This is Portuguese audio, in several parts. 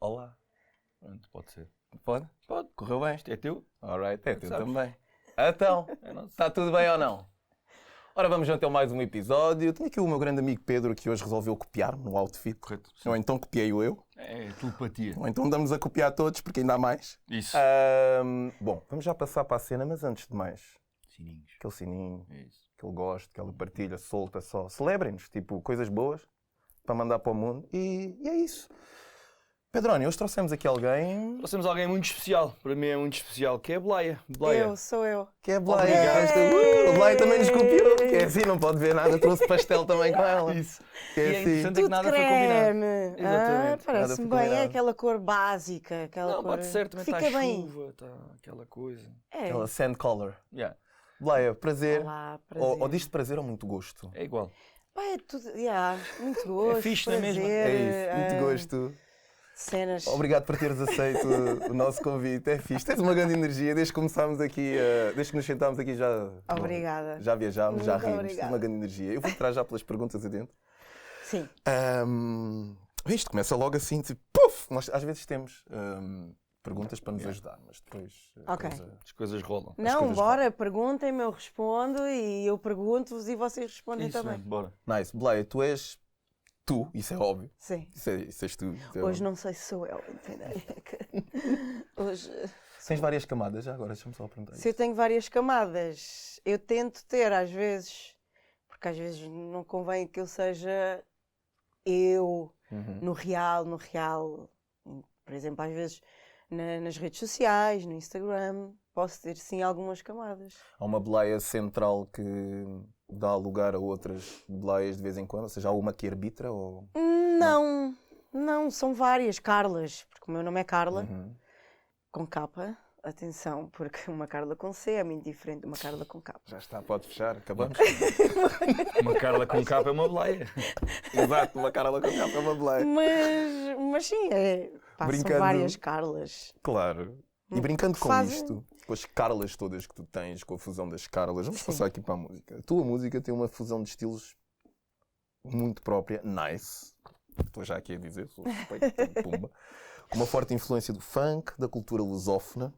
Olá. Pronto, pode ser. Pode? Pode. Correu bem? É teu? Alright, é teu Sabes. também. Então, É nosso. está tudo bem ou não? Ora, vamos então mais um episódio. Tenho aqui o meu grande amigo Pedro que hoje resolveu copiar-me no outfit. Correto. Ou então copiei-o eu. É telepatia. Ou então andamos a copiar todos porque ainda há mais. Isso. Bom, vamos já passar para a cena, mas antes de mais, Sininhos. aquele sininho, É isso. que ele gosta, que ele partilha, solta só. Celebrem-nos, tipo, coisas boas para mandar para o mundo. E é isso. Pedroni, hoje trouxemos aqui alguém Trouxemos alguém muito especial. Para mim é muito especial. Que é a Bleia. Bleia. Sou eu. que é a Bleia. Obrigado. O Bleia também nos copiou. Que é assim, não pode ver nada. Trouxe pastel também com ela. Isso. Que E é é assim. interessante é que Tudo nada foi combinado. creme. Exatamente. Nada Parece-me foi bem. É combinado. aquela cor básica. Aquela Não, cor... pode ser. Também está Fica a bem. chuva, está aquela coisa. É. Aquela sand color. Yeah. Bleia, prazer. Olá, prazer. Ou diz-te prazer ou muito gosto? É igual. Pá, é tudo... muito gosto. fixe, não é mesmo? prazer, É isso, muito gosto. Cenas. Obrigado por teres aceito o nosso convite. É fixe. Tens uma grande energia. Desde que começámos aqui, desde que nos sentámos aqui já... Obrigada. Já viajámos, já Muito rimos. Tens obrigada. uma grande energia. Eu vou entrar já pelas perguntas adentro. Sim. Isto começa logo assim, tipo, puf! Nós às vezes temos perguntas para nos ajudar, mas depois a Ok. As coisas rolam. Não, coisas bora, perguntem-me, eu respondo e eu pergunto-vos e vocês respondem Isso, também. bora. Nice. Bleia, tu és tu, isso é óbvio. Sim. Isso és tu. Isso é Hoje óbvio. não sei se sou eu, entendem? Hoje... Tens várias camadas já agora, deixa-me só perguntar. Se eu tenho várias camadas, eu tento ter às vezes, porque às vezes não convém que eu seja eu Uhum. no real, por exemplo, às vezes nas redes sociais, no Instagram, posso ter sim algumas camadas. Há uma Bleia central que dá lugar a outras Bleias de vez em quando, ou seja, há uma que arbitra ou... Não, são várias Carlas, porque o meu nome é Carla, Uhum. com capa, atenção, porque uma Carla com C é muito diferente de uma Carla com capa. Já está, pode fechar, acabamos. Uma Carla com capa é uma Bleia. Exato, uma Carla com capa é uma Bleia. Mas sim, são Brincando. várias Carlas. Claro. E brincando com Fazem- isto, com as Carlas todas que tu tens, com a fusão das Carlas, vamos Sim. passar aqui para a música. A tua música tem uma fusão de estilos muito própria, nice. Estou já aqui a dizer, sou suspeito, pumba. Com uma forte influência do funk, da cultura lusófona.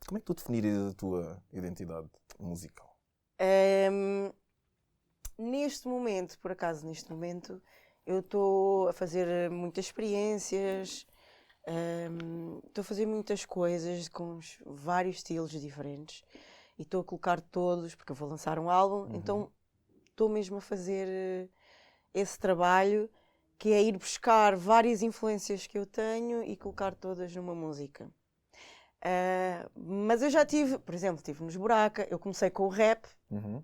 Como é que tu definirias a tua identidade musical? Neste momento, por acaso, eu estou a fazer muitas experiências, estou a fazer muitas coisas com vários estilos diferentes e estou a colocar todos, porque eu vou lançar um álbum, então estou mesmo a fazer esse trabalho que é ir buscar várias influências que eu tenho e colocar todas numa música. Mas eu já tive, por exemplo, estive nos Buraca, eu comecei com o rap, Uhum.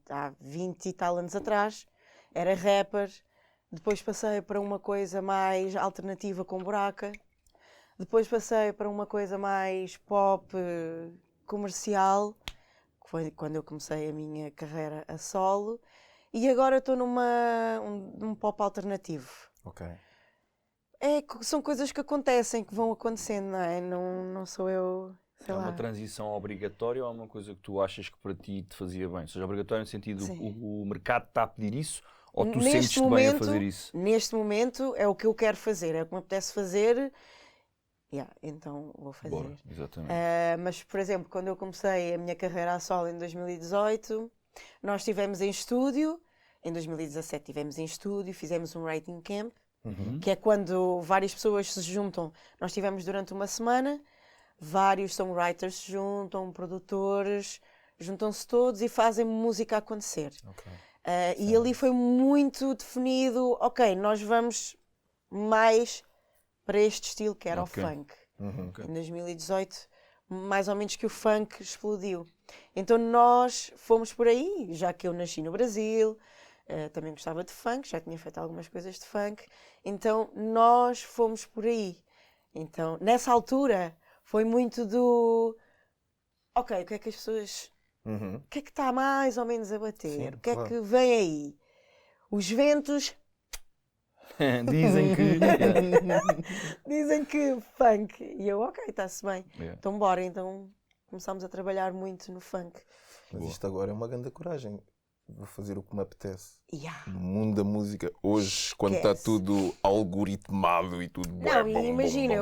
há 20 e tal anos atrás, era rapper, depois passei para uma coisa mais alternativa com Buraca, depois passei para uma coisa mais pop comercial, que foi quando eu comecei a minha carreira a solo, e agora estou num pop alternativo. Ok. São coisas que acontecem, que vão acontecendo, não é? Não sou eu, sei É lá. uma transição obrigatória ou é uma coisa que tu achas que para ti te fazia bem? Ou seja, obrigatório no sentido Sim. o mercado está a pedir isso ou tu Neste sentes-te bem a momento- fazer isso? Neste momento é o que eu quero fazer, é o que me apetece fazer, então vou fazer. Bora, exatamente. Mas, por exemplo, quando eu comecei a minha carreira a solo em 2018, nós estivemos em estúdio, em 2017 estivemos em estúdio, fizemos um writing camp, Uhum. que é quando várias pessoas se juntam. Nós estivemos durante uma semana, vários songwriters se juntam, produtores, juntam-se todos e fazem música acontecer. Ok. E ali foi muito definido, ok, nós vamos mais para este estilo que era Ok. o funk. Uhum. Em 2018, mais ou menos que o funk explodiu. Então nós fomos por aí, já que eu nasci no Brasil, também gostava de funk, já tinha feito algumas coisas de funk, então nós fomos por aí. Então, nessa altura, foi muito do... Ok, o que é que as pessoas... Uhum. O que é que está mais ou menos a bater? Sim, O que é claro. que vem aí? Os ventos Dizem que. dizem que funk. E eu, ok, está-se bem. Yeah. Então bora, então começámos a trabalhar muito no funk. Mas Boa. isto agora é uma grande coragem. vou fazer o que me apetece. Yeah. No mundo da música, hoje, quando está Esquece. tudo algoritmado e tudo... Não, e imagina,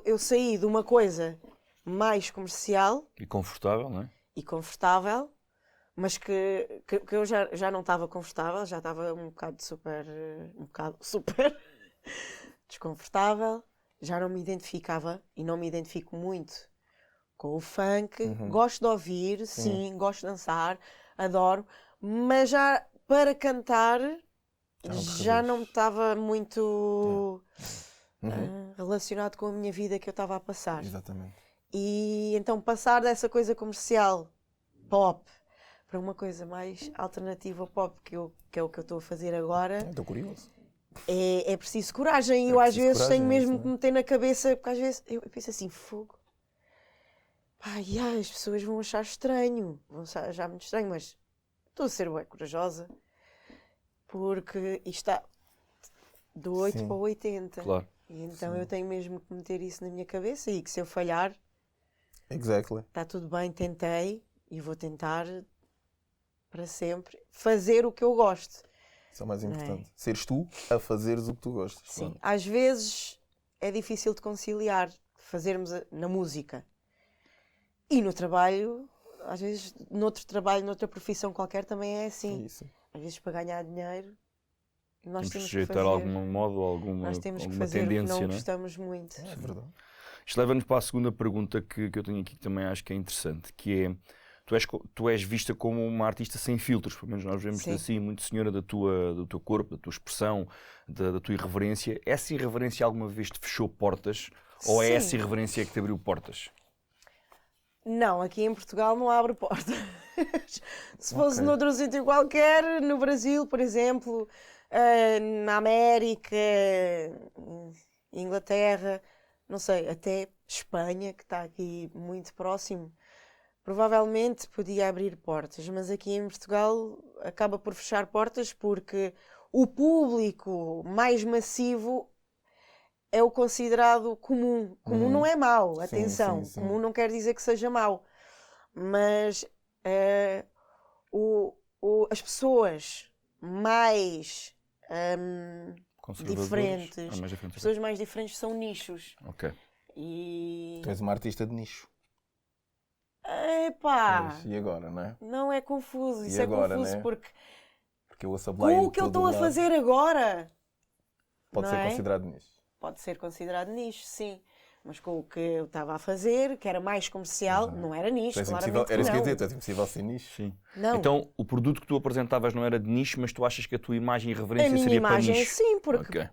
eu saí de uma coisa mais comercial E confortável, não é? e confortável, mas que eu já não estava confortável, já estava um bocado super desconfortável, já não me identificava e não me identifico muito com o funk. Gosto de ouvir, sim, gosto de dançar, adoro, mas já para cantar já não estava muito relacionado com a minha vida que eu estava a passar. Exatamente. E então passar dessa coisa comercial, pop, para uma coisa mais alternativa ao pop, que é o que eu estou a fazer agora, Estou curioso. é preciso coragem. E É eu às preciso vezes coragem, tenho é mesmo isso, que meter na cabeça, porque às vezes eu penso assim, fogo. Pá, as pessoas vão achar estranho, vão achar muito estranho, mas estou a ser bem corajosa, porque isto está do 8 Sim. para o 80. Claro. E então Sim. eu tenho mesmo que meter isso na minha cabeça e que se eu falhar, Exactly. está tudo bem, tentei e vou tentar para sempre fazer o que eu gosto. Isso é o mais Não é? importante. Seres tu a fazeres o que tu gostas. Sim, claro. às vezes é difícil de conciliar, fazermos na música e no trabalho, às vezes noutro trabalho, noutra profissão qualquer também é É assim. isso. Às vezes para ganhar dinheiro nós Temos que temos que sujeitar fazer, algum modo, nós temos que alguma fazer o que tendência, não não é? gostamos muito. É verdade. Isto leva-nos para a segunda pergunta que eu tenho aqui que também acho que é interessante, que é, tu és vista como uma artista sem filtros, pelo menos nós vemos-te Sim. assim, muito senhora do teu corpo, da tua expressão, da tua irreverência. Essa irreverência alguma vez te fechou portas? Ou é Sim. essa irreverência que te abriu portas? Não, aqui em Portugal não abre portas. Se fosse Ok. noutro sítio qualquer, no Brasil, por exemplo, na América, Inglaterra, não sei, até Espanha, que está aqui muito próximo, provavelmente podia abrir portas, mas aqui em Portugal acaba por fechar portas porque o público mais massivo é o considerado comum. Comum não é mau, Sim, atenção. sim, sim. Comum não quer dizer que seja mau. Mas as pessoas mais Conservadores? diferentes, Mais as diferentes. pessoas mais diferentes são nichos. Ok. E. Tu és uma artista de nicho. Epá! Pois, e agora, não é? Não é confuso, E isso agora, é confuso né? porque Porque eu ouço a com Blay o que eu estou a fazer agora Pode não ser é? considerado nicho. pode ser considerado nicho, sim. Mas com o que eu estava a fazer, que era mais comercial, Exato. não era nicho, Tu és claramente impossível, que era isso que eu ia não. dizer, tu és impossível sem nicho. Sim. Não. Então, o produto que tu apresentavas não era de nicho, mas tu achas que a tua imagem e A reverência minha seria para imagem, nicho? sim, porque Ok.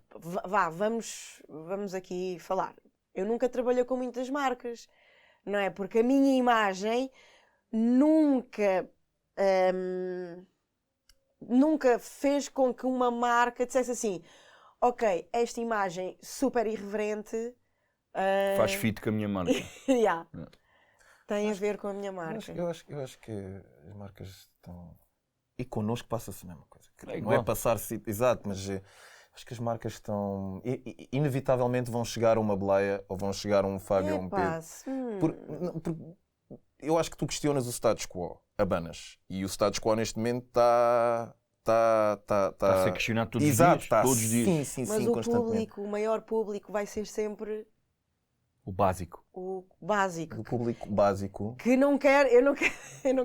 vamos aqui falar. Eu nunca trabalhei com muitas marcas, não é? Porque a minha imagem nunca fez com que uma marca dissesse assim: ok, esta imagem super irreverente Faz fit com a minha marca. yeah, tem a ver com a minha Eu marca. acho que as marcas estão... E connosco passa-se a mesma coisa. É não igual. é passar-se... Exato, mas acho que as marcas estão... Inevitavelmente vão chegar a uma Bleia ou vão chegar a um Fábio ou um Pedro. Epá, Eu acho que tu questionas o status quo, abanas. E o status quo neste momento está... Está a ser questionado todos os Exato, dias. está. Todos os dias. Sim, sim, mas sim, o constantemente. público, o maior público vai ser sempre O básico. o básico. Do público básico. Que não quer, eu não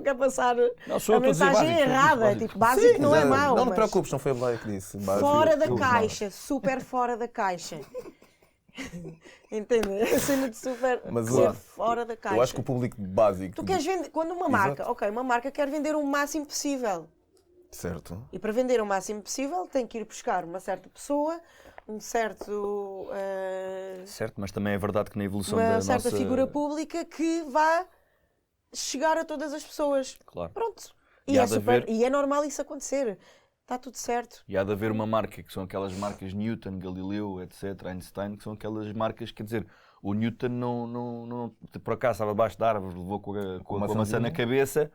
quero passar Não, sou a eu que estou a dizer mensagem básico, errada. básico. Tipo, básico não é exato. mau, Não te mas preocupes, não foi a Bleia que disse. fora da Tudo caixa, super fora da caixa. Entende? A cena de super Mas ser eu- fora da caixa. Eu acho que o público básico... Tu queres vender, quando uma Exato. marca, ok, uma marca quer vender o máximo possível. Certo. E para vender o máximo possível tem que ir buscar uma certa pessoa, um certo, Certo, mas também é verdade que na evolução uma da certa nossa... figura pública que vá chegar a todas as pessoas. Claro. Pronto. E E há é, de super, haver- e é normal isso acontecer. Está tudo certo. E há de haver uma marca, que são aquelas marcas Newton, Galileu, etc., Einstein, que são aquelas marcas, quer dizer, o Newton não por acaso estava abaixo da árvore, levou com a maçã na cabeça.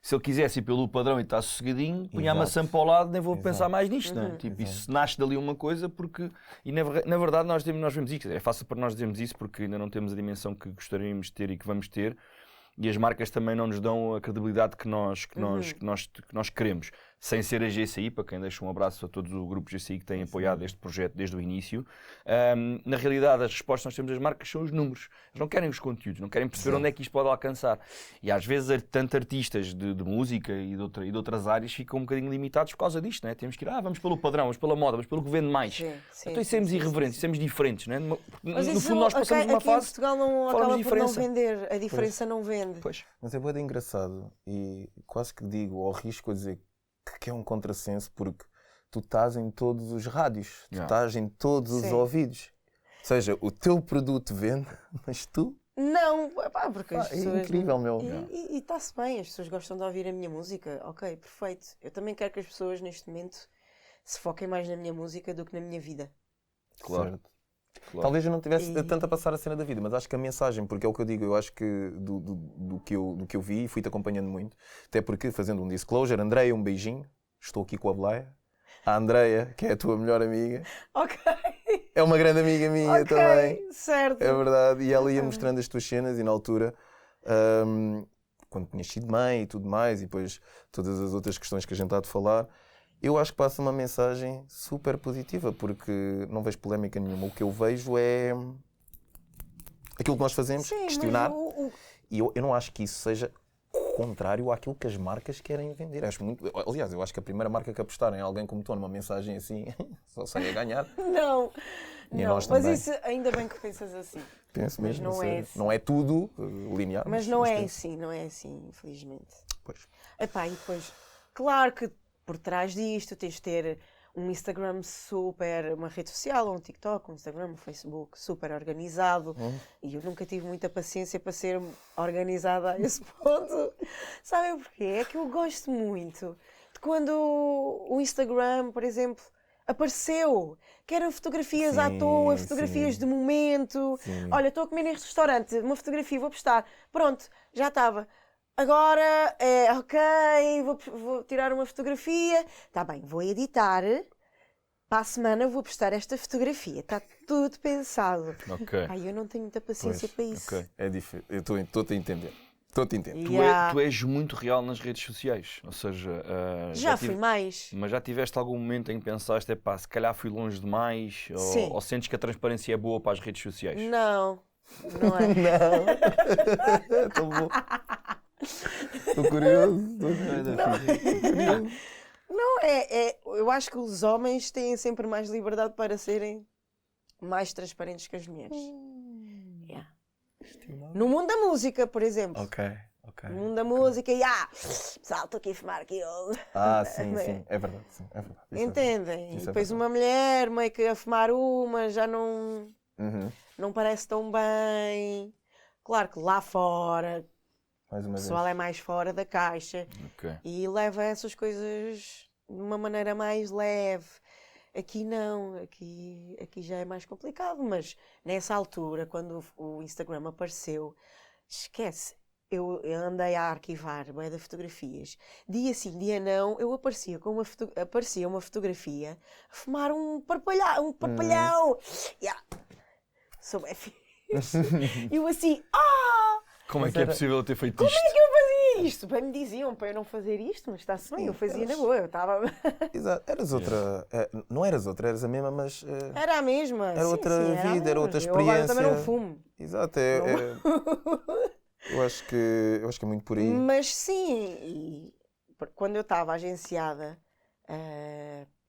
Se ele quisesse ir pelo padrão e está sossegadinho, punha a Exato. maçã para o lado, nem vou Exato. pensar mais nisto, não é? Tipo, isso nasce dali uma coisa porque... E na verdade nós vemos isso, é fácil para nós dizermos isso porque ainda não temos a dimensão que gostaríamos de ter e que vamos ter, e as marcas também não nos dão a credibilidade que nós queremos. Sem ser a GCI, para quem deixa um abraço a todo o grupo GCI que tem apoiado este projeto desde o início, na realidade as respostas que nós temos das marcas são os números. Eles não querem os conteúdos, não querem perceber onde é que isto pode alcançar. E às vezes tanto artistas de música e de outras áreas ficam um bocadinho limitados por causa disto, né? Temos que ir, vamos pelo padrão, vamos pela moda, vamos pelo que vende mais. Então sermos irreverentes, sermos diferentes, né? No fundo nós passamos uma fase... Aqui em Portugal não acaba por não vender, a diferença pois. Não vende. Pois. Mas é bem engraçado e quase que digo, ou arrisco a dizer que é um contrassenso, porque tu estás em todos os rádios, tu estás em todos os ouvidos. Ou seja, o teu produto vende, mas tu... Não, porque as pessoas... É incrível, meu. E está-se bem, as pessoas gostam de ouvir a minha música. Ok, perfeito. Eu também quero que as pessoas neste momento se foquem mais na minha música do que na minha vida. Claro. Talvez eu não tivesse tanto a passar a cena da vida, mas acho que a mensagem, porque é o que eu digo, eu acho que do que eu vi e fui-te acompanhando muito, até porque, fazendo um disclosure, Andreia, um beijinho, estou aqui com a Bleia. A Andreia, que é a tua melhor amiga, é uma grande amiga minha também. Certo. É verdade, e ela ia mostrando as tuas cenas e na altura, quando tinhas sido mãe e tudo mais, e depois todas as outras questões que a gente está a falar, eu acho que passa uma mensagem super positiva, porque não vejo polémica nenhuma. O que eu vejo é aquilo que nós fazemos, questionar. E eu não acho que isso seja contrário àquilo que as marcas querem vender. Aliás, eu acho que a primeira marca que apostar em alguém como tu, numa mensagem assim, só sai a ganhar. Não, nós mas também. isso, ainda bem que pensas assim. Penso mesmo, não é assim. Não é tudo linear. Mas não é assim, infelizmente. Pois. E depois, claro que por trás disto tens de ter um Instagram super, uma rede social, um TikTok, um Instagram, um Facebook super organizado. E eu nunca tive muita paciência para ser organizada a esse ponto. Sabem porquê? É que eu gosto muito de quando o Instagram, por exemplo, apareceu, que eram fotografias à toa, fotografias de momento. Sim. Olha, estou a comer neste restaurante, uma fotografia, vou postar. Pronto, já estava. Agora, vou tirar uma fotografia. Está bem, vou editar. Para a semana vou postar esta fotografia. Está tudo pensado. Ok. Eu não tenho muita paciência para isso. Ok, é diferente. Eu estou-te a entender. Estou-te a entender. Tu és muito real nas redes sociais. Ou seja... já fui mais. Mas já tiveste algum momento em que pensaste, se calhar fui longe demais? Ou sentes que a transparência é boa para as redes sociais? Não é. Não. Estou bom. Estou curioso. Não, eu acho que os homens têm sempre mais liberdade para serem mais transparentes que as mulheres. No mundo da música, por exemplo. Ok. No mundo da música, pessoal, estou aqui a fumar aquilo. Sim. É verdade. Sim, é verdade. Entendem? E depois uma mulher meio que a fumar uma já não parece tão bem. Claro que lá fora o pessoal é mais fora da caixa e leva essas coisas de uma maneira mais leve. Aqui não, aqui já é mais complicado, mas nessa altura, quando o Instagram apareceu, esquece, eu andei a arquivar bué de fotografias. Dia sim, dia não, eu aparecia uma fotografia a fumar um parpalhão. Sou bem fixe. E eu assim, Como é que é possível eu ter feito isto? Como é que eu fazia isto? Bem, me diziam para eu não fazer isto, mas está-se bem, eu fazia na boa, eu estava... Exato, eras outra, não eras outra, eras a mesma, mas... Era a mesma, era outra vida, era outra experiência. Eu agora também não fumo. Exato, eu acho que é muito por aí. Mas sim, quando eu estava agenciada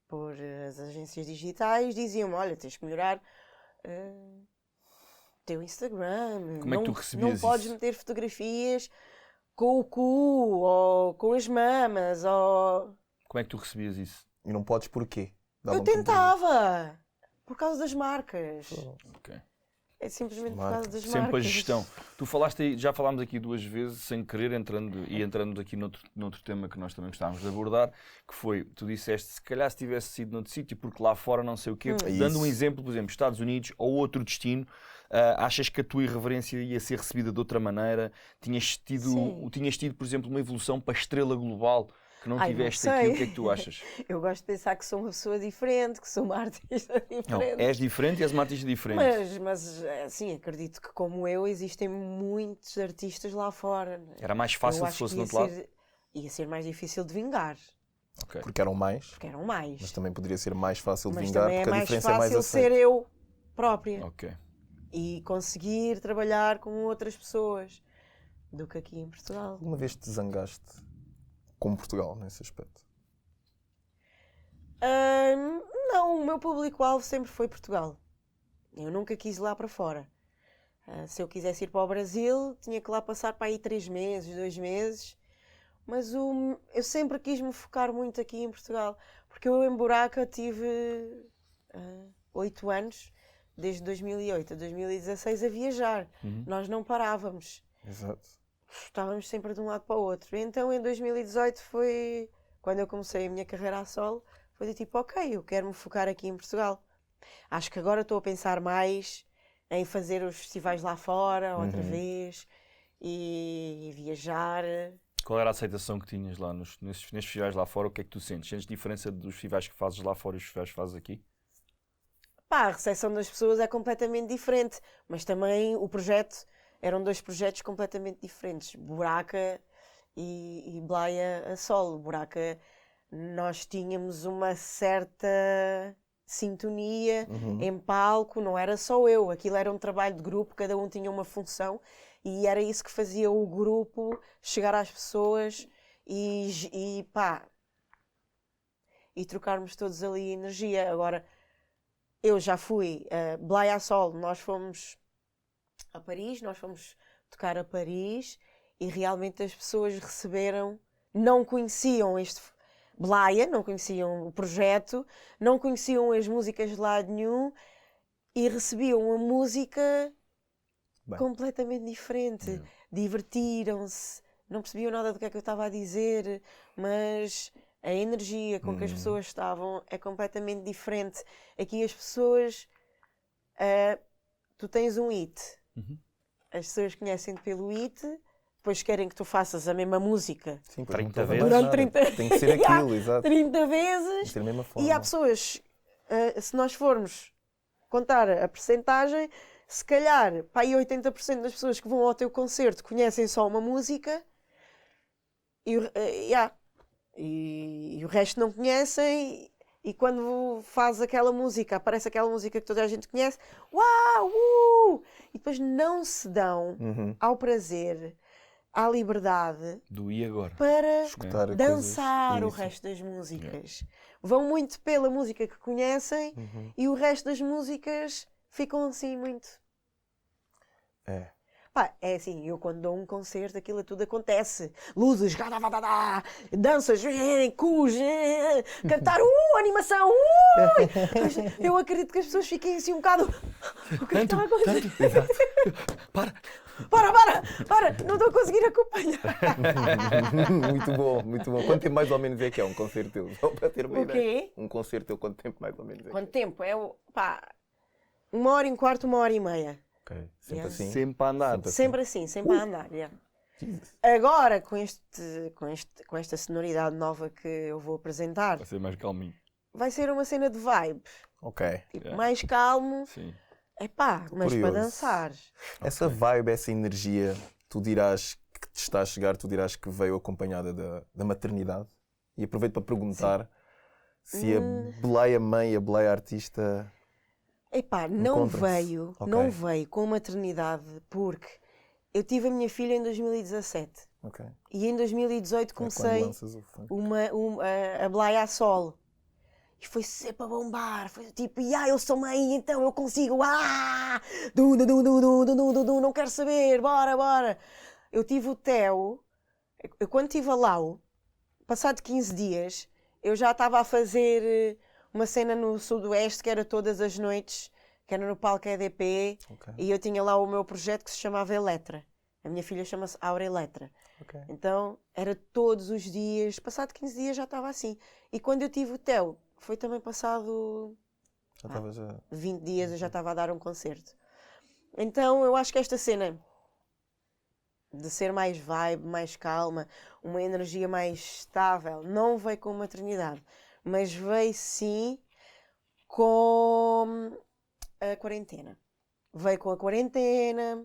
por as agências digitais, diziam-me, olha, tens que melhorar... teu Instagram, como é que tu recebias não podes meter fotografias com o cu ou com as mamas ou... Como é que tu recebias isso? E não podes porquê? Eu tentava, por causa das marcas. Ok. É simplesmente por causa das marcas. Sempre a gestão. Tu falaste aí, já falámos aqui 2 vezes, sem querer, entrando aqui noutro tema que nós também gostávamos de abordar, que foi, tu disseste, se calhar se tivesse sido noutro sítio, porque lá fora não sei o quê, dando um exemplo, por exemplo, Estados Unidos ou outro destino, achas que a tua irreverência ia ser recebida de outra maneira? Tinhas tido, por exemplo, uma evolução para a estrela global que não Ai, não tiveste aqui, sei. o que é que tu achas? Eu gosto de pensar que sou uma pessoa diferente, que sou uma artista diferente. Não, és diferente e és uma artista diferente. Mas assim, acredito que como eu, existem muitos artistas lá fora. Era mais Eu fácil acho se fosse que do outro lado? ia ser mais difícil de vingar, Ok. Porque eram mais, porque eram mais. mas também poderia ser mais fácil de Mas vingar, também é porque a mais diferença é mais fácil ser aceita. eu própria Ok. e conseguir trabalhar com outras pessoas do que aqui em Portugal. Alguma vez te zangaste com Portugal nesse aspecto? Não, o meu público-alvo sempre foi Portugal. Eu nunca quis ir lá para fora. Se eu quisesse ir para o Brasil, tinha que lá passar para aí 3 meses, 2 meses. Mas eu sempre quis me focar muito aqui em Portugal. Porque eu em Buraca tive 8 anos, desde 2008 a 2016, a viajar. Nós não parávamos. Exato. Estávamos sempre de um lado para o outro. Então em 2018 foi quando eu comecei a minha carreira a solo. Foi de tipo, ok, eu quero me focar aqui em Portugal. Acho que agora estou a pensar mais em fazer os festivais lá fora, outra vez, e viajar. Qual era a aceitação que tinhas lá nesses festivais lá fora? O que é que tu sentes? Sentes diferença dos festivais que fazes lá fora e os festivais que fazes aqui? Pá, a recepção das pessoas é completamente diferente, mas também o projeto, eram 2 projetos completamente diferentes, Buraca e Blaia a solo. Buraca, nós tínhamos uma certa sintonia em palco, não era só eu, aquilo era um trabalho de grupo, cada um tinha uma função e era isso que fazia o grupo chegar às pessoas e pá, e trocarmos todos ali energia. Agora, eu já fui a Blaia a solo, nós fomos a Paris, nós fomos tocar a Paris e realmente as pessoas receberam, não conheciam este Blaia, não conheciam o projeto, não conheciam as músicas de lado nenhum e recebiam a música Bem. completamente diferente. Divertiram-se, não percebiam nada do que é que eu estava a dizer, mas a energia com que as pessoas estavam é completamente diferente. Aqui as pessoas, tu tens um hit, as pessoas conhecem-te pelo hit, depois querem que tu faças a mesma música Sim, 30 não vezes. mais durante nada. 30 Tem que ser aquilo, exato. 30 Tem vezes. que ser a mesma E forma. há pessoas, se nós formos contar a percentagem, se calhar para aí 80% das pessoas que vão ao teu concerto conhecem só uma música e o resto não conhecem. E quando faz aquela música, aparece aquela música que toda a gente conhece, uau! E depois não se dão ao prazer, à liberdade Do e agora? para Escutar dançar o coisas. resto das músicas. Vão muito pela música que conhecem e o resto das músicas ficam assim muito. É. Pá, é assim, eu quando dou um concerto, aquilo tudo acontece. Luzes, danças, cus, cantar, animação, Eu acredito que as pessoas fiquem assim um bocado. O que é que está a acontecer? Exato. Para! Para, não estou a conseguir acompanhar. Muito bom, muito bom. Quanto tempo mais ou menos é que é um concerto teu? Só para ter uma O ideia. quê? Um concerto teu, quanto tempo mais ou menos é que Quanto tempo? É, pá, 1h15, 1h30. Ok, sempre Yeah. assim. Sempre a andar. Sempre assim, sempre a andar. Yeah. Agora, com esta sonoridade nova que eu vou apresentar, Vai ser mais calminho. vai ser uma cena de vibe. Ok. Tipo, Yeah. mais calmo. Sim. Epá, mas curioso. para dançar. Essa vibe, essa energia, tu dirás que te está a chegar, tu dirás que veio acompanhada da maternidade. E aproveito para perguntar se a Bleia mãe e a Bleia artista... Epá, não Encontram-se. veio, Ok. não veio com maternidade porque eu tive a minha filha em 2017 Ok. e em 2018 É quando comecei lanças o funk. a Bleia a solo. E foi sempre a bombar, foi tipo, eu sou mãe, então eu consigo, não quero saber, bora. Eu tive o Theo, eu quando estive a Lau, passado 15 dias, eu já estava a fazer uma cena no Sudoeste que era todas as noites, que era no palco EDP, Ok. e eu tinha lá o meu projeto que se chamava Eletra. A minha filha chama-se Aura Eletra. Ok. Então era todos os dias, passado 15 dias já estava assim. E quando eu tive o Theo, foi também passado Já estavas a... 20 dias, eu já estava a dar um concerto. Então eu acho que esta cena de ser mais vibe, mais calma, uma energia mais estável, não veio com a maternidade, mas veio sim com a quarentena. Veio com a quarentena,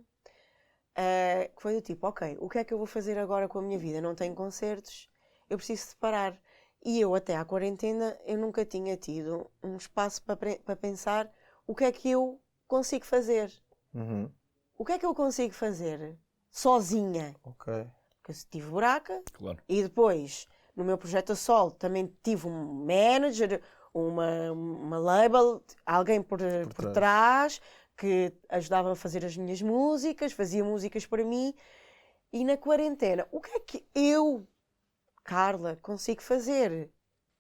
que foi do tipo, ok, o que é que eu vou fazer agora com a minha vida? Não tenho concertos, eu preciso de parar. E eu até à quarentena, eu nunca tinha tido um espaço para pensar o que é que eu consigo fazer. O que é que eu consigo fazer sozinha? Ok. Porque eu tive buraca, Claro. e depois, no meu projeto a solo, também tive um manager, uma label, alguém por trás, que ajudava a fazer as minhas músicas, fazia músicas para mim. E na quarentena, o que é que eu, Carla, consigo fazer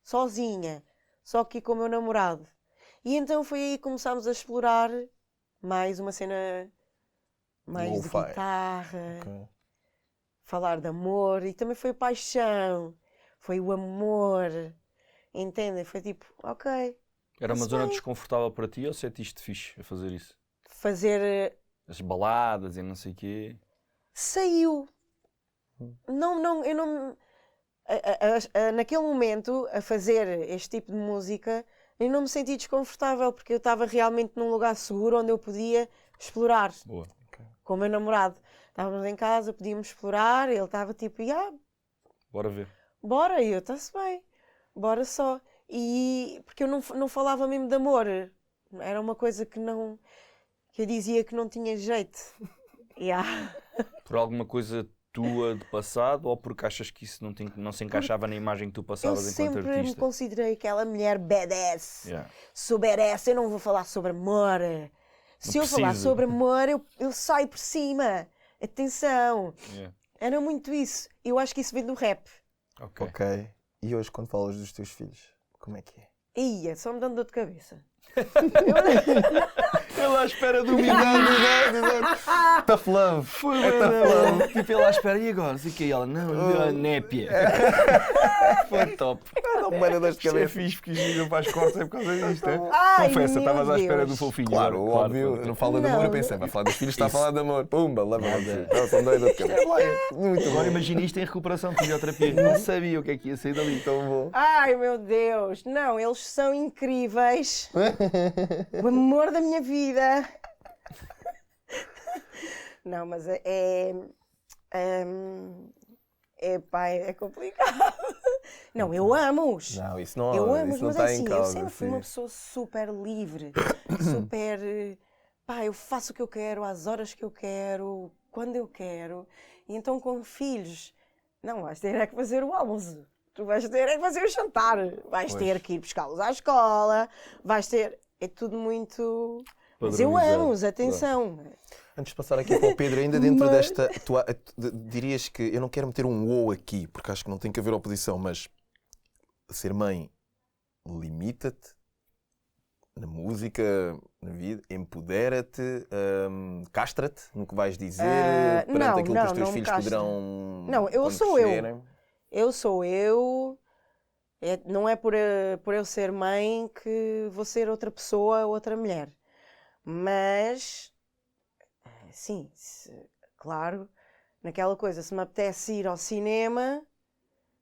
sozinha, só aqui com o meu namorado? E então foi aí que começámos a explorar mais uma cena mais de Lo-fi. guitarra, Ok. falar de amor, e também foi paixão, foi o amor, entendem? Foi tipo, ok, Era uma Está-se zona bem. desconfortável para ti ou sentiste fixe a fazer isso? fazer As baladas e não sei o quê. saiu. Não, eu não. Naquele momento, a fazer este tipo de música, eu não me senti desconfortável porque eu estava realmente num lugar seguro onde eu podia explorar Boa. com o meu namorado. Estávamos em casa, podíamos explorar, ele estava tipo, Bora ver. bora, e eu, está-se bem, bora só. E porque eu não falava mesmo de amor, era uma coisa que não. Que eu dizia que não tinha jeito. Por alguma coisa tua de passado ou porque achas que isso não se encaixava na imagem que tu Eu passavas enquanto sempre me artista? considerei aquela mulher badass. Yeah. Sou badass, eu não vou falar sobre amor. Se eu falar preciso. sobre amor, eu saio por cima. Atenção. Yeah. Era muito isso. Eu acho que isso vem do rap. Ok. Ok. E hoje, quando falas dos teus filhos, como é que é? Ia, só me dando dor de cabeça. Ele à espera do milhão. Tough love. Foi bem, tipo ele à espera. E agora? Sei que ela, não, a népia. Foi top. Não me das Isto é cabeça. fixe porque os vídeos faz cortes é por causa disto. É? Ai, Confessa, meu estavas à espera do Deus. fofinho. Claro, agora. óbvio. claro. Não fala de amor, eu Não. pensei, vai falar dos filhos, está a falar de amor. Pumba, leva Nada. Não, são doidos de cabeça. Muito Agora bom. imagina isto em recuperação de fisioterapia. Não sabia o que é que ia sair dali. Tão bom. Ai, meu Deus. Não, eles são incríveis. O amor da minha vida. Não, mas pá, é complicado. Não, eu amo-os. Não, isso não, Eu amo-os, isso não mas está assim, em eu causa. sempre fui sim. uma pessoa super livre, super. Pá, eu faço o que eu quero, às horas que eu quero, quando eu quero. E então com filhos, não, vais ter é que fazer o almoço. Tu vais ter é que fazer o jantar. Vais ter que ir buscá-los à escola. Vais ter. É tudo muito. Mas eu Padronizado, amo-os, atenção. Antes de passar aqui para o Pedro, ainda dentro desta. Dirias que. Eu não quero meter um ou aqui, porque acho que não tem que haver oposição, mas. Ser mãe limita-te na música, na vida, empodera-te, castra-te no que vais dizer perante não, aquilo que não, os teus não me filhos castra. poderão. Não, eu quando sou eu. crescerem. Eu sou eu. Não é por eu ser mãe que vou ser outra pessoa, outra mulher. Mas, sim, claro, naquela coisa, se me apetece ir ao cinema,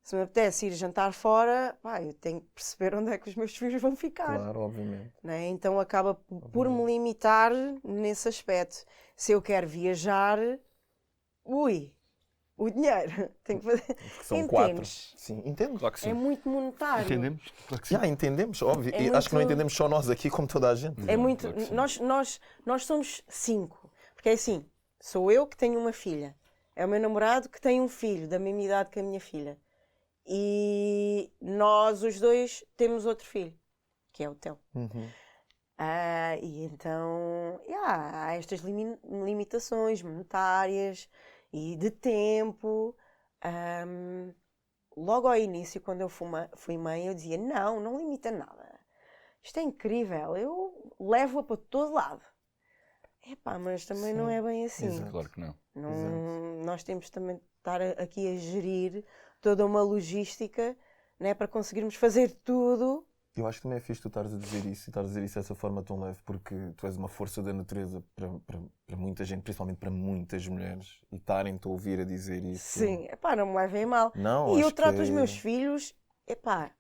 se me apetece ir jantar fora, pá, eu tenho que perceber onde é que os meus filhos vão ficar. Claro, obviamente. Né? Então acaba por me limitar nesse aspecto. Se eu quero viajar, o dinheiro, tenho que fazer. Porque são Entendes? 4. Sim, entendo. Claro que sim. É muito monetário. Entendemos? Claro que sim. Já entendemos, óbvio. É E acho que não muito- entendemos só nós aqui, como toda a gente. É muito. claro que sim. Nós somos 5. Porque é assim, sou eu que tenho uma filha. É o meu namorado que tem um filho, da mesma idade que a minha filha. E nós, os dois, temos outro filho, que é o Theo. E então, há estas limitações monetárias e de tempo. Logo ao início, quando eu fui mãe, eu dizia, não limita nada. Isto é incrível, eu levo-a para todo lado. Epá, mas também não é bem assim. Exato. Claro que não. Nós temos também de estar aqui a gerir toda uma logística, né, para conseguirmos fazer tudo Eu acho que também é fixe tu estares a dizer isso e estares a dizer isso dessa forma tão leve, porque tu és uma força da natureza para muita gente, principalmente para muitas mulheres, e estarem-te a ouvir a dizer isso. Sim, epá, não me levem a mal. Não, E eu acho trato que os meus filhos, epá,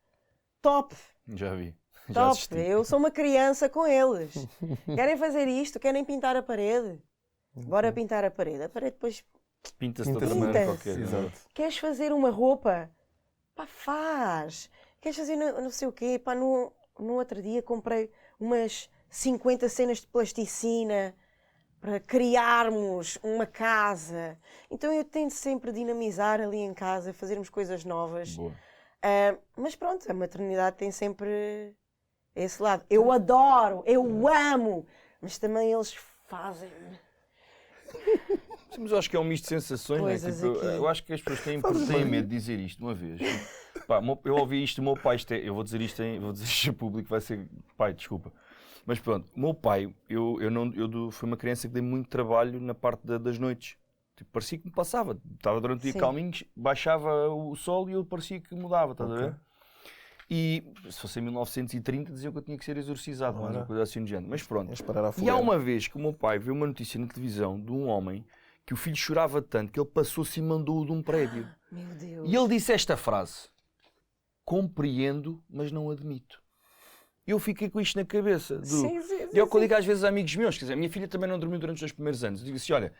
top, Já vi. Já top. assisti. Eu sou uma criança com eles. Querem fazer isto, querem pintar a parede. Bora pintar a parede. A parede depois, Pinta-se de outra Pinta-se. maneira qualquer. Exato. queres fazer uma roupa? Pá, faz. Queres fazer não sei o quê? Pá, no outro dia comprei umas 50 cenas de plasticina para criarmos uma casa. Então eu tento sempre dinamizar ali em casa, fazermos coisas novas. Boa. Mas pronto, a maternidade tem sempre esse lado. Eu adoro, eu amo, mas também eles fazem. Sim, mas eu acho que é um misto de sensações, não é? Coisas Tipo, aqui. eu acho que as pessoas têm medo de dizer isto uma vez. Pá, eu ouvi isto, o meu pai, eu vou dizer isto vou dizer isto em público, vai ser. Pai, desculpa. Mas pronto, o meu pai, eu fui uma criança que dei muito trabalho na parte das noites. Tipo, parecia que me passava. Estava durante o dia Sim. calminho, baixava o sol e eu parecia que mudava, estás a ver? E se fosse em 1930 diziam que eu tinha que ser exorcizado, uma coisa assim de género. Mas pronto. Tens de parar a E fogueira. há uma vez que o meu pai viu uma notícia na televisão de um homem que o filho chorava tanto que ele passou-se e mandou-o de um prédio. Meu Deus. E ele disse esta frase: compreendo, mas não admito. Eu fiquei com isto na cabeça. Sim, sim, E é o que eu sim. digo às vezes a amigos meus, quer dizer, a minha filha também não dormiu durante os dois primeiros anos. Eu digo assim, olha,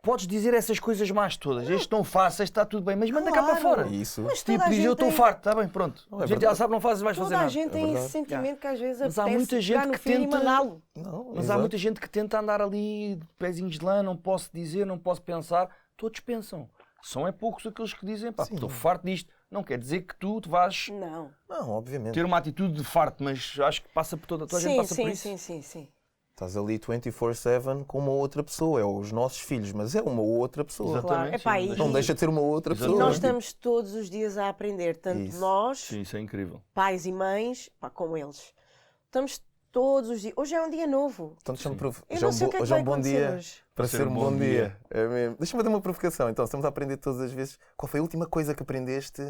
podes dizer essas coisas más todas, este não faças, este está tudo bem, mas manda cá para Claro. fora. Isso. Mas toda Tipo, a diz, gente eu estou tem- farto, está bem, pronto. Não, A é gente já verdade. sabe, não fazes, vais fazer Toda a nada. gente tem verdade. esse sentimento que às vezes Mas há apetece muita gente pegar no que filho tenta- e mandá-lo. Não, Mas há exato. muita gente que tenta andar ali de pezinhos de lã, não posso dizer, não posso pensar. Todos pensam. São poucos aqueles que dizem, pá, Sim. estou farto disto. Não quer dizer que tu te vais Não. Não, obviamente. ter uma atitude de farto, mas acho que passa por toda a gente Sim, passa por sim, isso. sim. Estás ali 24/7 com uma outra pessoa. É os nossos filhos, mas é uma outra pessoa. Exatamente. Claro. Epá, sim, e- Não deixa de ser uma outra E pessoa. nós estamos todos os dias a aprender, tanto Isso. nós, Sim, isso é incrível. pais e mães, pá, como eles. Estamos todos os dias. Hoje é um dia novo. Então, deixa-me Eu não sei o que é que hoje é vai um bom acontecer dia hoje. para ser um bom dia. É mesmo. Deixa-me fazer uma provocação. Então, estamos a aprender todas as vezes. Qual foi a última coisa que aprendeste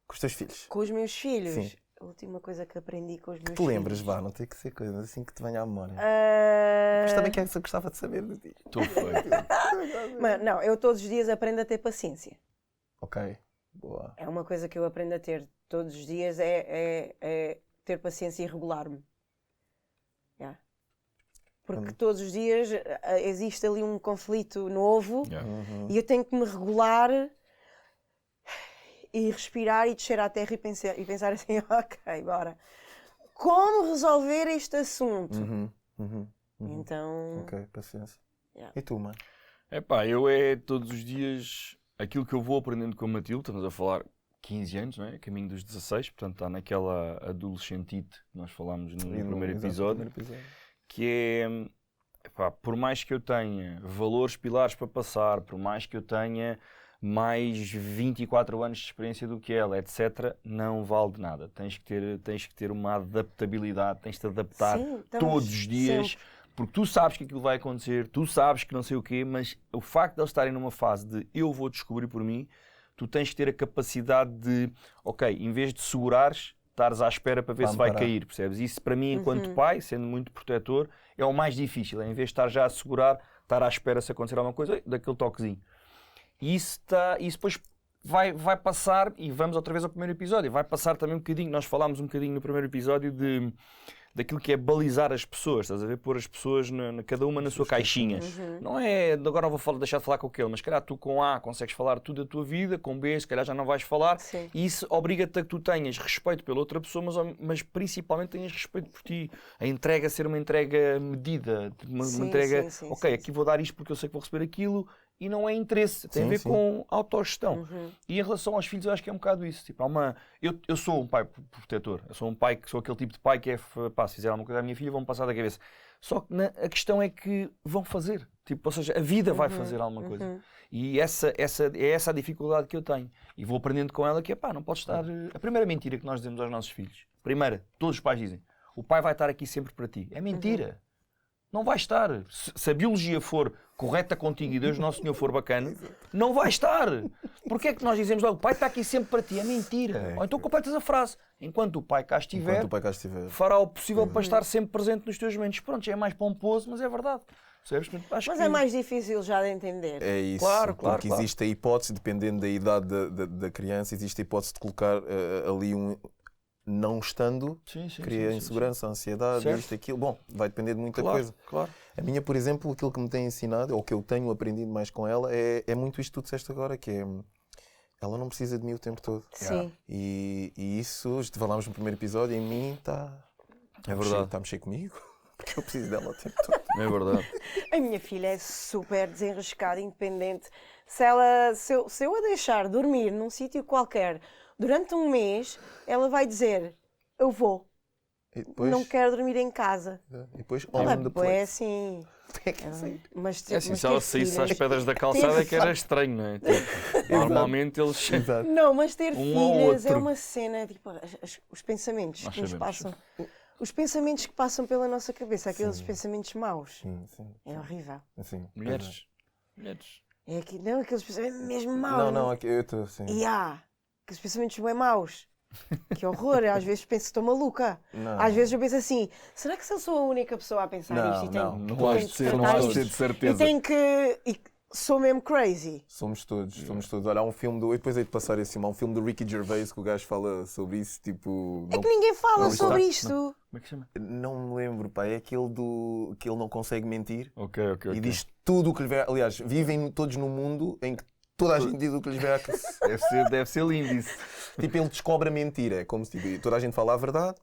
com os teus filhos? Com os meus filhos. Sim. A última coisa que aprendi com os meus Tu filhos. lembras, vá, não tem que ser coisa assim que te venha à memória. Ah, Mas também que é que eu gostava de saber de ti. Estou feito. Mas, não, eu todos os dias aprendo a ter paciência. Ok, boa. É uma coisa que eu aprendo a ter todos os dias, é ter paciência e regular-me. Yeah. Porque todos os dias existe ali um conflito novo e eu tenho que me regular e respirar e descer à terra e pensar assim, ok, bora. Como resolver este assunto? Então, Ok, paciência. Yeah. E tu, mãe? Epá, todos os dias aquilo que eu vou aprendendo com a Matilde, estamos a falar 15 anos, não é? Caminho dos 16, portanto está naquela adolescentite que nós falámos no primeiro episódio, que é, epá, por mais que eu tenha valores pilares para passar, por mais que eu tenha mais 24 anos de experiência do que ela, etc., não vale de nada. Tens que ter uma adaptabilidade, tens de te adaptar sim, estamos todos os dias, sempre. porque tu sabes que aquilo vai acontecer, tu sabes que não sei o quê, mas o facto de eles estarem numa fase de eu vou descobrir por mim, tu tens que ter a capacidade de, ok, em vez de segurares, estares à espera para ver Vai-me se vai parar. cair, percebes? Isso para mim, enquanto pai, sendo muito protetor, é o mais difícil, em vez de estar já a segurar, estar à espera se acontecer alguma coisa, daquele toquezinho. E isso depois vai passar, e vamos outra vez ao primeiro episódio, vai passar também um bocadinho, nós falámos um bocadinho no primeiro episódio daquilo que é balizar as pessoas, estás a ver? Pôr as pessoas, cada uma na sua caixinha. Não é, agora não vou deixar de falar com aquele, mas se calhar tu com A consegues falar tudo da tua vida, com B se calhar já não vais falar, Sim. e isso obriga-te a que tu tenhas respeito pela outra pessoa, mas principalmente tenhas respeito por ti. A entrega ser uma entrega medida, uma Sim, entrega, sim, ok, sim, aqui vou dar isto porque eu sei que vou receber aquilo, e não é interesse, tem a Sim, ver sim. com autogestão. E em relação aos filhos, eu acho que é um bocado isso. Tipo, eu sou um pai protetor, eu sou um pai que sou aquele tipo de pai que é, pá, se fizer alguma coisa à minha filha, vão passar da cabeça. Só que a questão é que vão fazer, tipo, ou seja, a vida vai fazer alguma coisa. E essa é essa a dificuldade que eu tenho. E vou aprendendo com ela que é, pá, não pode estar. A primeira mentira que nós dizemos aos nossos filhos, primeira, todos os pais dizem, o pai vai estar aqui sempre para ti. É mentira. Não vai estar. Se a biologia for correta contigo e Deus Nosso Senhor for bacana, não vai estar. Porque é que nós dizemos logo, o Pai está aqui sempre para ti? É mentira. Ou então completas a frase, enquanto o Pai cá estiver, Enquanto o pai cá estiver. fará o possível para estar sempre presente nos teus momentos. Pronto, já é mais pomposo, mas é verdade. Percebes? Acho Mas que... é mais difícil já de entender. É isso, Claro, porque existe a hipótese, dependendo da idade da criança, existe a hipótese de colocar ali não estando, cria insegurança, ansiedade, Certo. isto, aquilo. Bom, vai depender de muita Claro, coisa. claro. A minha, por exemplo, aquilo que me tem ensinado, ou que eu tenho aprendido mais com ela, é muito isto que tu disseste agora, que é, ela não precisa de mim o tempo todo. Sim. E isso, falámos no primeiro episódio, em mim está verdade. a mexer comigo, porque eu preciso dela o tempo todo. É verdade. A minha filha é super desenrascada, independente. Se eu a deixar dormir num sítio qualquer durante um mês, ela vai dizer, eu vou. E depois, Não quero dormir em casa. e depois Ela on the é plate. assim. Mas, É assim, mas se ela ter saísse às filhas- pedras da calçada é que era estranho, não é? Tipo, normalmente eles... Exato. Não, mas ter Um ao filhas é outro. uma cena, tipo, os pensamentos Nós que nos sabemos. passam. Os pensamentos que passam pela nossa cabeça, aqueles pensamentos maus. Sim, sim. É horrível. Assim, Mulheres. É não, aqueles pensamentos mesmo maus. Não, aqui eu estou assim. E há aqueles pensamentos bem maus. Que horror, às vezes penso que estou maluca. Não. Às vezes eu penso assim, será que se eu sou a única pessoa a pensar Não, isto? E não, tenho, não e has tenho de que ser, não tratar has de isto? ser, de certeza. E tenho que... E sou mesmo crazy. Somos todos. Olha, há um filme do. Eu depois hei de passar esse filme. Há um filme do Ricky Gervais que o gajo fala sobre isso. Tipo. É que ninguém fala não sobre está. isto. Como é que se chama? Não me lembro, pá. É aquele do. Que ele não consegue mentir Ok. e diz tudo o que lhe vem. Aliás, vivem todos num mundo em que toda a gente diz o que lhes vem à cabeça. Deve ser lindo isso. Tipo, ele descobre a mentira. É como se tipo, toda a gente fala a verdade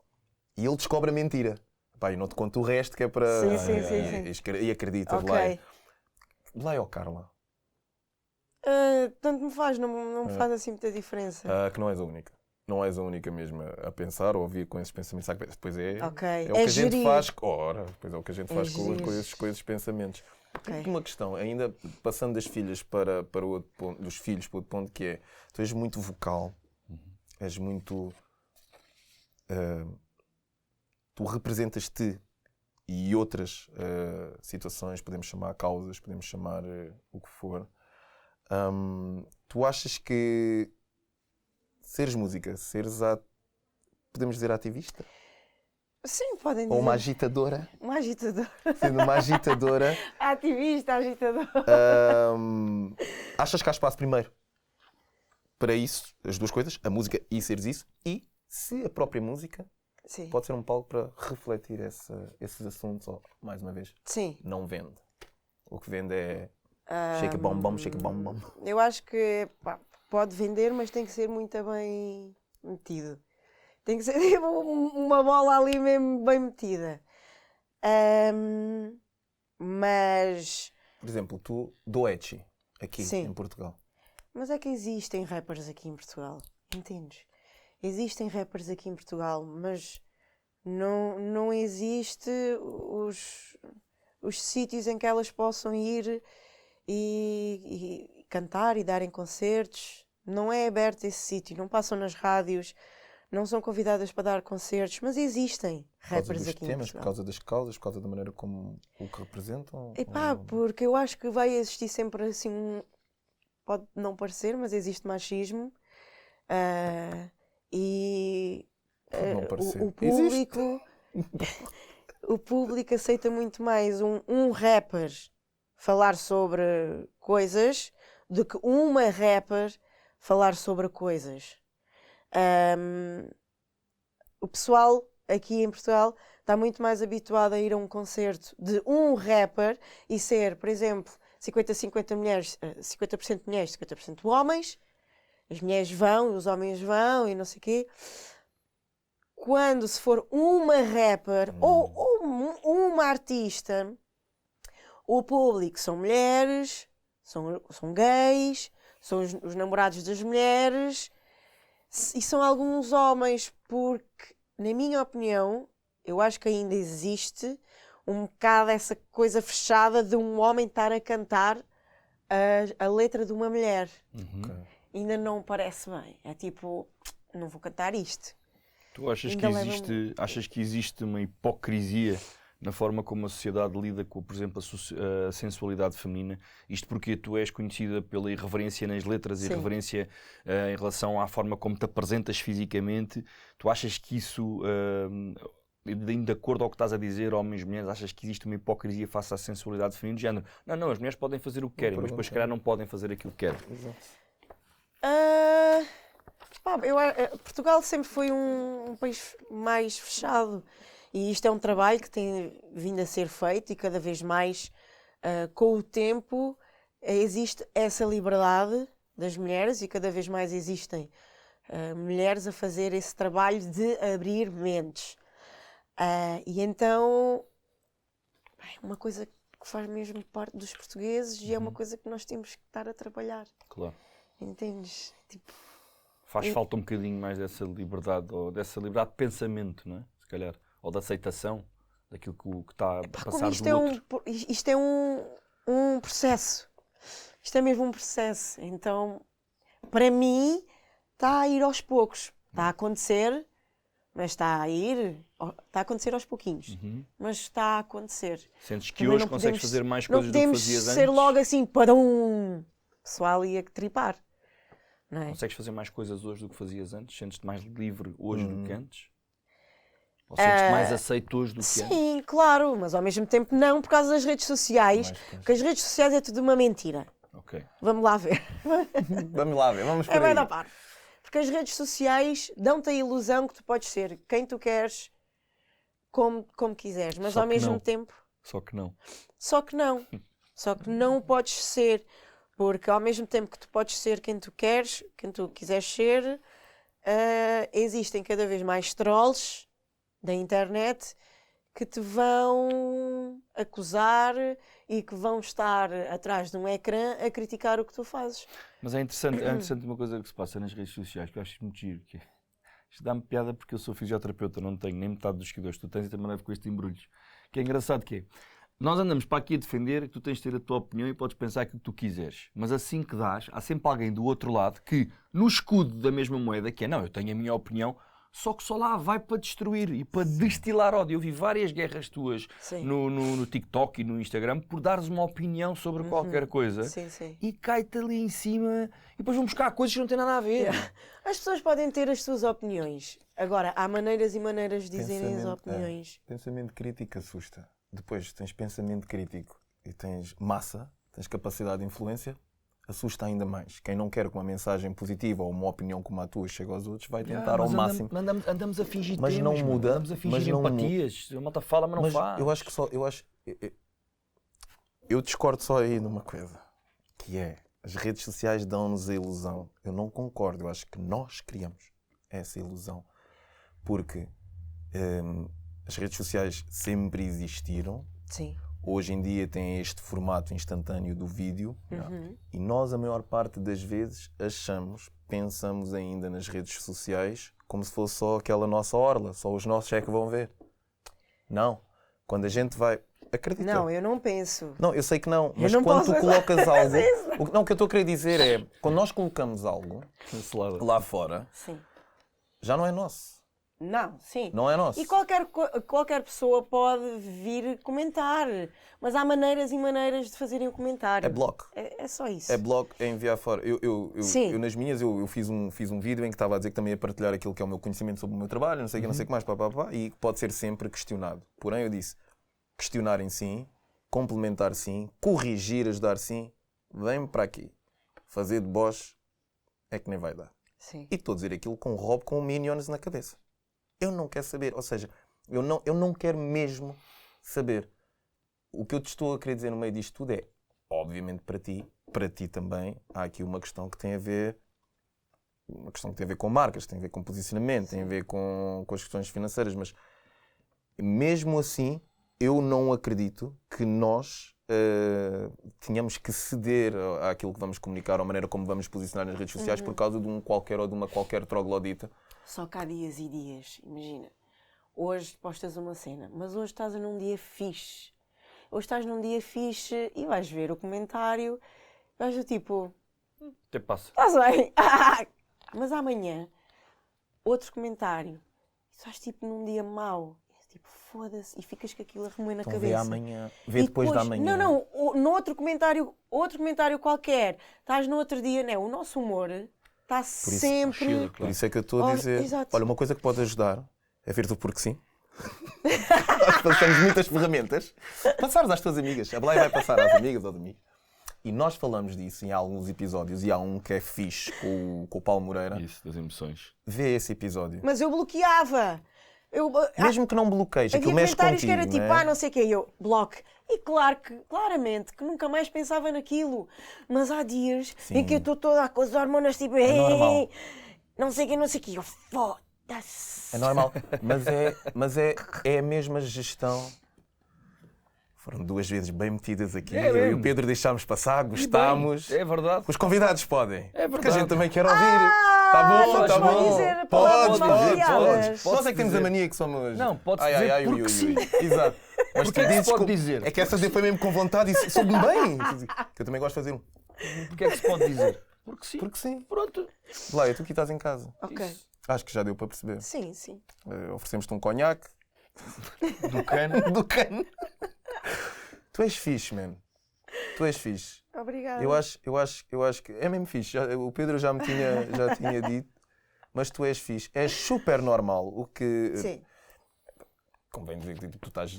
e ele descobre a mentira. Pá, e não te conto o resto que é para. Sim. E acredita, Ok. Blay ou Carla? Tanto me faz, não me faz assim muita diferença. Que não és a única. Não és a única mesmo a pensar ou a vir com esses pensamentos. Depois é, Ok. é o que a gente gerir. faz. Ora, depois é o que a gente faz gerir. com esses pensamentos. Ok. Uma questão, ainda passando das filhas para o outro ponto, dos filhos para o outro ponto, que é: tu és muito vocal, és muito. Tu representas-te e outras situações, podemos chamar causas, podemos chamar o que for. Tu achas que seres música, podemos dizer ativista? Sim, podem dizer. Ou uma agitadora? Uma agitadora. Sendo uma agitadora, Ativista, agitadora. achas que há espaço primeiro para isso, as duas coisas, a música e seres isso, e se a própria música Sim. pode ser um palco para refletir esses assuntos, ou, mais uma vez, Sim. não vende. O que vende é shake a bom bom, shake a bom bom. Eu acho que pá, pode vender, mas tem que ser muito bem metido. Tem que ser tipo, uma bola ali mesmo bem metida. Mas Por exemplo, tu, Doechi, aqui Sim. em Portugal. Mas é que existem rappers aqui em Portugal, entendes? Existem rappers aqui em Portugal, mas não existe os sítios em que elas possam ir e cantar e darem concertos. Não é aberto esse sítio, não passam nas rádios, não são convidadas para dar concertos, mas existem Por causa rappers dos aqui em temas, por Portugal. causa das causas, por causa da maneira como o que representam? Epá, porque eu acho que vai existir sempre assim, pode não parecer, mas existe machismo e Pode não parecer. o público o público aceita muito mais um rapper falar sobre coisas do que uma rapper falar sobre coisas. O pessoal aqui em Portugal está muito mais habituado a ir a um concerto de um rapper e ser, por exemplo, 50-50 mulheres, 50% mulheres, 50% homens. As mulheres vão, os homens vão e não sei o quê. Quando se for uma rapper ou uma artista, o público são mulheres, são gays, são os namorados das mulheres e são alguns homens, porque, na minha opinião, eu acho que ainda existe um bocado essa coisa fechada de um homem estar a cantar a letra de uma mulher. Ok. Ainda não parece bem. É tipo, não vou cantar isto. Tu achas Ainda que existe uma hipocrisia na forma como a sociedade lida com, por exemplo, a sensualidade feminina. Isto porque tu és conhecida pela irreverência nas letras, Sim. irreverência em relação à forma como te apresentas fisicamente. Tu achas que isso, de acordo ao que estás a dizer, homens e mulheres, achas que existe uma hipocrisia face à sensualidade feminina de género? Não, as mulheres podem fazer o que querem, mas depois, se calhar, não podem fazer aquilo que querem. Exato. Portugal sempre foi um país mais fechado e isto é um trabalho que tem vindo a ser feito e cada vez mais, com o tempo, existe essa liberdade das mulheres e cada vez mais existem mulheres a fazer esse trabalho de abrir mentes. E então é uma coisa que faz mesmo parte dos portugueses e é uma coisa que nós temos que estar a trabalhar. Claro. Entendes? Tipo, Faz falta um bocadinho mais dessa liberdade, ou dessa liberdade de pensamento, não é? Se calhar. Ou de aceitação daquilo que está a passar do outro. Isto é um processo. Isto é mesmo um processo. Então, para mim, está a ir aos poucos. Está a acontecer, mas está a acontecer aos pouquinhos. Mas está a acontecer. Sentes que hoje consegues fazer mais coisas do que fazias antes? Não podemos ser logo assim, para um pessoal ia tripar. Não é? Consegues fazer mais coisas hoje do que fazias antes? Sentes-te mais livre hoje do que antes? Ou sentes-te mais aceito hoje do que antes? Sim, claro, mas ao mesmo tempo não, por causa das redes sociais. Porque as redes sociais é tudo uma mentira. Ok. Vamos lá ver. Vamos lá ver, vamos por É bem aí. da parte. Porque as redes sociais dão-te a ilusão que tu podes ser quem tu queres, como quiseres, mas Só ao que mesmo não. tempo... Só que não. Só que não. Só que não podes ser. Porque ao mesmo tempo que tu podes ser quem tu queres, quem tu quiseres ser, existem cada vez mais trolls da internet que te vão acusar e que vão estar atrás de um ecrã a criticar o que tu fazes. Mas é interessante uma coisa que se passa nas redes sociais, que eu acho muito giro, que é, isto dá-me piada porque eu sou fisioterapeuta, não tenho nem metade dos seguidores que tu tens e também levo com estes embrulhos. Que é engraçado que é, nós andamos para aqui a defender que tu tens de ter a tua opinião e podes pensar aquilo que tu quiseres. Mas assim que dás, há sempre alguém do outro lado que, no escudo da mesma moeda, que é, não, eu tenho a minha opinião, só que só lá vai para destruir e para destilar ódio. Eu vi várias guerras tuas no TikTok e no Instagram por dares uma opinião sobre qualquer coisa e cai-te ali em cima e depois vão buscar coisas que não têm nada a ver. As pessoas podem ter as suas opiniões. Agora, há maneiras e maneiras de dizerem as opiniões. Pensamento crítico assusta. Depois tens pensamento crítico e tens massa, tens capacidade de influência, assusta ainda mais. Quem não quer que uma mensagem positiva ou uma opinião como a tua chegue aos outros vai tentar ao máximo. Andamos a fingir mas temas, não muda, andamos a fingir empatias. A malta fala, mas não faz. Eu discordo só aí numa coisa, que é, as redes sociais dão-nos a ilusão. Eu não concordo, eu acho que nós criamos essa ilusão. Porque as redes sociais sempre existiram. Sim. Hoje em dia tem este formato instantâneo do vídeo. E nós, a maior parte das vezes, pensamos ainda nas redes sociais como se fosse só aquela nossa orla, só os nossos é que vão ver. Não. Quando a gente vai... Acredita. Não, eu não penso. Não, eu sei que não. Mas não quando tu posso colocas algo... O que eu estou a querer dizer é, quando nós colocamos algo Cancelada. lá fora, Sim. já não é nosso. Não, sim. Não é nosso. E qualquer pessoa pode vir comentar, mas há maneiras e maneiras de fazerem o comentário. É bloco. É só isso. É bloco, é enviar fora. Eu nas minhas, eu fiz um vídeo em que estava a dizer que também ia partilhar aquilo que é o meu conhecimento sobre o meu trabalho, não sei o que, não sei o que mais, e pode ser sempre questionado. Porém, eu disse, questionarem sim, complementar sim, corrigir, ajudar sim, vem para aqui. Fazer de boss é que nem vai dar. Sim. E estou a dizer aquilo com com Minions na cabeça. Eu não quero saber, ou seja, eu não quero mesmo saber. O que eu te estou a querer dizer no meio disto tudo é, obviamente para ti também, há aqui uma questão que tem a ver com marcas, tem a ver com posicionamento, tem a ver com as questões financeiras, mas mesmo assim, eu não acredito que nós tenhamos que ceder àquilo que vamos comunicar, ou à maneira como vamos posicionar nas redes sociais por causa de uma qualquer troglodita. Só que há dias e dias, imagina. Hoje postas uma cena, mas hoje estás num dia fixe. Hoje estás num dia fixe e vais ver o comentário, vais do tipo... Até passa. Estás bem? Mas amanhã, outro comentário. Estás tipo num dia mau. tipo, foda-se, e ficas com aquilo a remoer na Então cabeça. vê amanhã, vê E depois da manhã. Não, no outro comentário qualquer, estás no outro dia, né? O nosso humor está sempre... oscila, Por isso é que eu estou a dizer, exato. olha, uma coisa que pode ajudar é ver do porque sim. Nós passamos muitas ferramentas. Passares às tuas amigas. A Blay vai passar às amigas ou de mim. E nós falamos disso em alguns episódios, e há um que é fixe com o Paulo Moreira. Isso, das emoções. Vê esse episódio. Mas eu bloqueava. Mesmo que não bloqueis, Havia aquilo mexe comentários contigo, que era tipo, não é? não sei o quê, e eu, bloco. E claramente, que nunca mais pensava naquilo. Mas há dias em que eu estou toda com as hormonas tipo, normal. não sei o quê, eu foda-se. É normal. Mas é a mesma gestão. Foram 2 vezes bem metidas aqui. É Eu e mesmo. o Pedro deixámos passar, gostámos. É verdade. Os convidados podem. É Porque a gente verdade. também quer ouvir. Tá bom, podes tá bom. dizer palavras mal-criadas. Nós é que temos a mania que somos. Não, pode-se dizer porque sim. Exato. Mas Porque é que se pode dizer? É que essa foi mesmo com vontade e soube-me bem. Que eu também gosto de fazer um. Porque é que se pode dizer? Porque sim. Porque sim. Pronto. Blay, tu aqui estás em casa. Ok. Isso. Acho que já deu para perceber. Sim. Oferecemos-te um conhaque. Do cano. Do cano. Tu és fixe, man. Tu és fixe. Obrigada. Eu acho que é mesmo fixe. O Pedro já tinha dito, mas tu és fixe. És super normal. O que Sim. convém dizer que tu estás.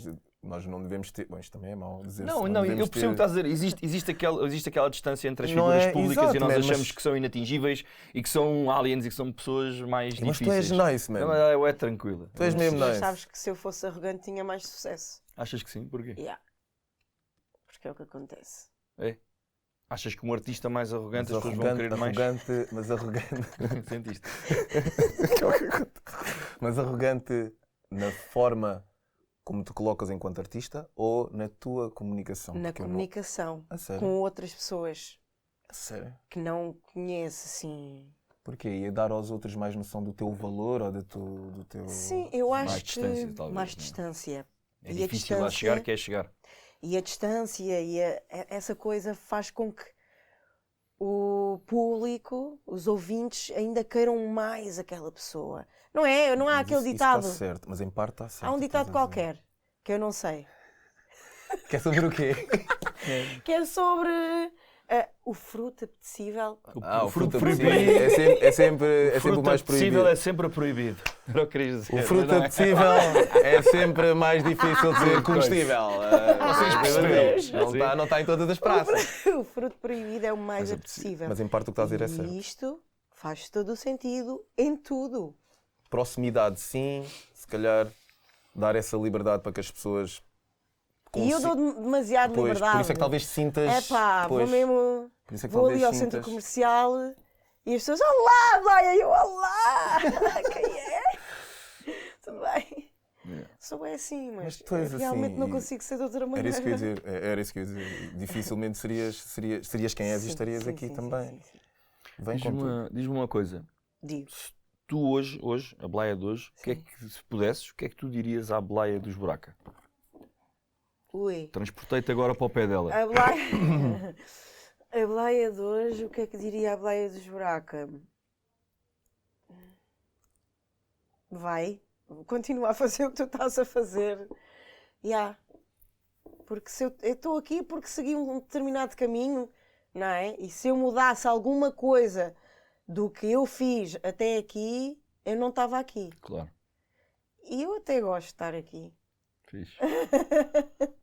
Nós não devemos ter. Bom, isto também é mau dizer. Não, devemos eu percebo o que estás a dizer. Existe aquela distância entre as figuras é? públicas Exato, e nós man, achamos mas- que são inatingíveis e que são aliens e que são pessoas mais Mas tu és difíceis. nice, man. Não, mas é tranquila. Tu és mesmo Mas nice. sabes que se eu fosse arrogante tinha mais sucesso. Achas que sim? Porquê? Yeah. Porque é o que acontece. É. Achas que um artista mais arrogante Mas as pessoas vão querer mais? mas arrogante. Sentiste? Mas arrogante na forma como te colocas enquanto artista ou na tua comunicação? Na Porque eu não- comunicação A sério? com outras pessoas A sério? que não conheço, assim. Porquê? Ia dar aos outros mais noção do teu valor ou do teu... Sim, eu acho Mais que distância, talvez, mais não é? distância. É E a difícil lá chegar, quer chegar. E a distância e essa coisa faz com que o público, os ouvintes, ainda queiram mais aquela pessoa. Não é? Não há Mas aquele isso ditado. está certo, mas em parte está certo. Há um ditado estás a qualquer que eu não sei. dizer. Que é sobre o quê? Que é sobre o fruto apetecível. O fruto apetecível proibido. é sempre o fruto mais apetecível proibido. é sempre proibido. Era o que querias dizer. O fruto mas não é. apetecível é sempre mais difícil de ser comestível. Vocês perceberam? Não está em todas as praças. O fruto proibido é o mais apetecível. Mas em parte o que estás a dizer é certo. E isto faz todo o sentido em tudo. Proximidade, sim. Se calhar dar essa liberdade para que as pessoas... E eu dou demasiada Pois, liberdade. por isso é que talvez sintas... É pá, vou Pois, mesmo. por isso é que Vou talvez ali ao sintas- centro comercial e as pessoas, olá, Blaia, eu, olá! Quem é? Tudo bem? Sou bem assim, mas tu és realmente assim não e- consigo ser de outra Era maneira. isso que eu ia dizer. Era isso que eu ia dizer. Dificilmente serias quem és e Sim, estarias sim, aqui sim, também. sim, sim. Vem com tudo. Diz-me uma coisa. Digo. Tu hoje, a Blaia de hoje, o que é que, se pudesses, o que é que tu dirias à Blaia dos Buraca? Ui. Transportei-te agora para o pé dela. A Blaia... a Blaia de hoje, o que é que diria a Blaia dos Buraca? Vai. Continua a fazer o que tu estás a fazer. Porque se eu estou aqui porque segui um determinado caminho, não é? E se eu mudasse alguma coisa do que eu fiz até aqui, eu não estava aqui. Claro. E eu até gosto de estar aqui. Fixe.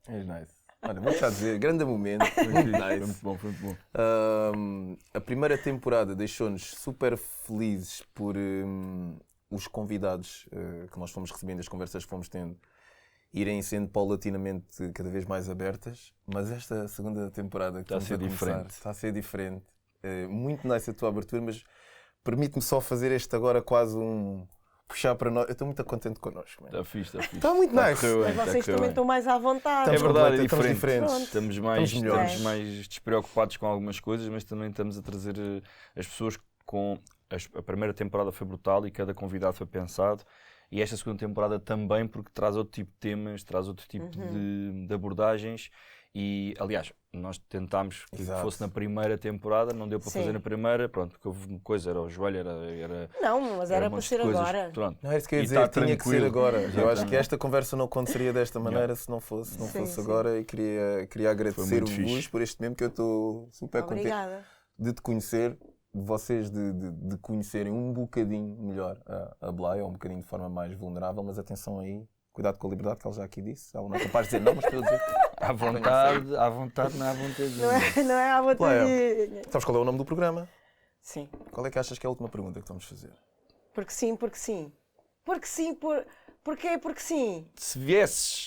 És nice. Olha, vou-te já dizer, grande momento. Foi Nice. muito bom, foi muito bom. A primeira temporada deixou-nos super felizes por os convidados que nós fomos recebendo, as conversas que fomos tendo, irem sendo paulatinamente cada vez mais abertas. Mas esta segunda temporada que Está a estamos ser começar, diferente. está a ser diferente. Muito nice a tua abertura, mas permite-me só fazer este agora quase um puxar para nós. Eu estou muito contente connosco. Man. Está fixe, está fixe. Está muito nice. correr bem, Mas está a vocês correr também bem. estão mais à vontade. É Estamos verdade, é estamos diferente. diferentes. Pronto. Estamos melhores. mais despreocupados com algumas coisas, mas também estamos a trazer as pessoas com... A primeira temporada foi brutal e cada convidado foi pensado. E esta segunda temporada também, porque traz outro tipo de temas, traz outro tipo de abordagens. E, aliás, nós tentámos que Exato. fosse na primeira temporada, não deu para Sim. fazer na primeira, pronto, porque houve uma coisa, era o joelho, era Não, mas era um para monte ser de coisas. agora. Pronto. Não é isso que eu ia E dizer, tá tinha que ser tranquilo. agora. Eu acho que Exatamente. esta conversa não aconteceria desta maneira se não fosse Sim. agora, e queria agradecer-vos fixe. por este momento, que eu estou super contente Obrigada. de te conhecer, de vocês de conhecerem um bocadinho melhor a Blay, ou um bocadinho de forma mais vulnerável, mas atenção aí, cuidado com a liberdade, que ele já aqui disse. Ela não é capaz de dizer não, mas para eu dizer. À vontade, não é à vontade. Não é à vontade. Sabes qual é o nome do programa? Sim. Qual é que achas que é a última pergunta que vamos fazer? Porque sim, porque sim. Porque sim, porquê? Porque sim. Se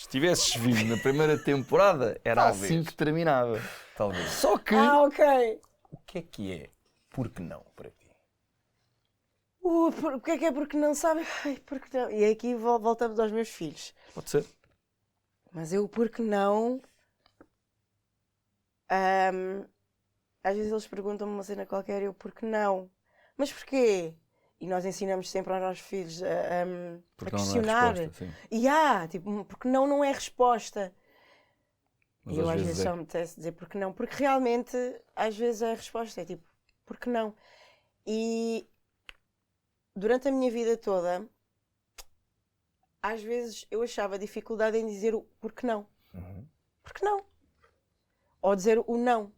tivesses vindo na primeira temporada, era Talvez. assim que terminava. Talvez. Só que... Ok. O que é por que não para ti? Porque é porque não sabe? Ai, porque não. E aqui voltamos aos meus filhos. Pode ser. Mas eu, porque não? Às vezes eles perguntam-me uma cena qualquer e eu, porque não? Mas porquê? E nós ensinamos sempre aos nossos filhos a Porque não é questionar. resposta, sim. E tipo, porque não é resposta. Mas E eu às às vezes vezes é. só me apetece dizer porque não. Porque realmente, às vezes a resposta é tipo, porque não? E durante a minha vida toda, às vezes eu achava dificuldade em dizer o porque não. Porque não? Ou dizer o não.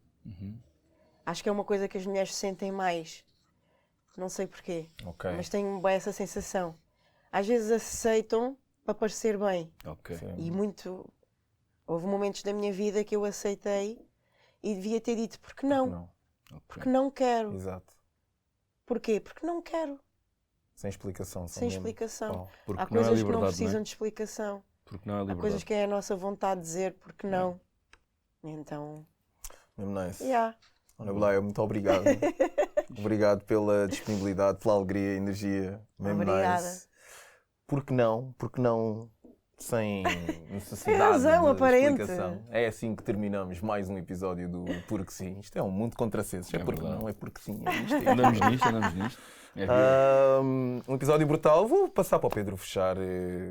Acho que é uma coisa que as mulheres sentem mais. Não sei porquê, Ok. mas tenho bem essa sensação. Às vezes aceitam para parecer bem. Ok. Sim. E houve momentos da minha vida que eu aceitei e devia ter dito porque não. Porque não quero. Exato. Porquê? Porque não quero. Sem explicação. Sem explicação. Porque Há não é coisas que não liberdade, precisam não é? de explicação. Porque não é Há liberdade. coisas que é a nossa vontade de dizer porque não. Então, Mesmo nice. yeah. Ana Blay, muito obrigado. Obrigado pela disponibilidade, pela alegria, energia. Mesmo Obrigada. nice. Porque não sem necessidade razão, de aparente. explicação. É assim que terminamos mais um episódio do Porque Sim. Isto é um mundo de contrassensos. É porque verdade. não, é porque sim. É isto, é Andamos nisto. É vida. Um episódio brutal. Vou passar para o Pedro fechar.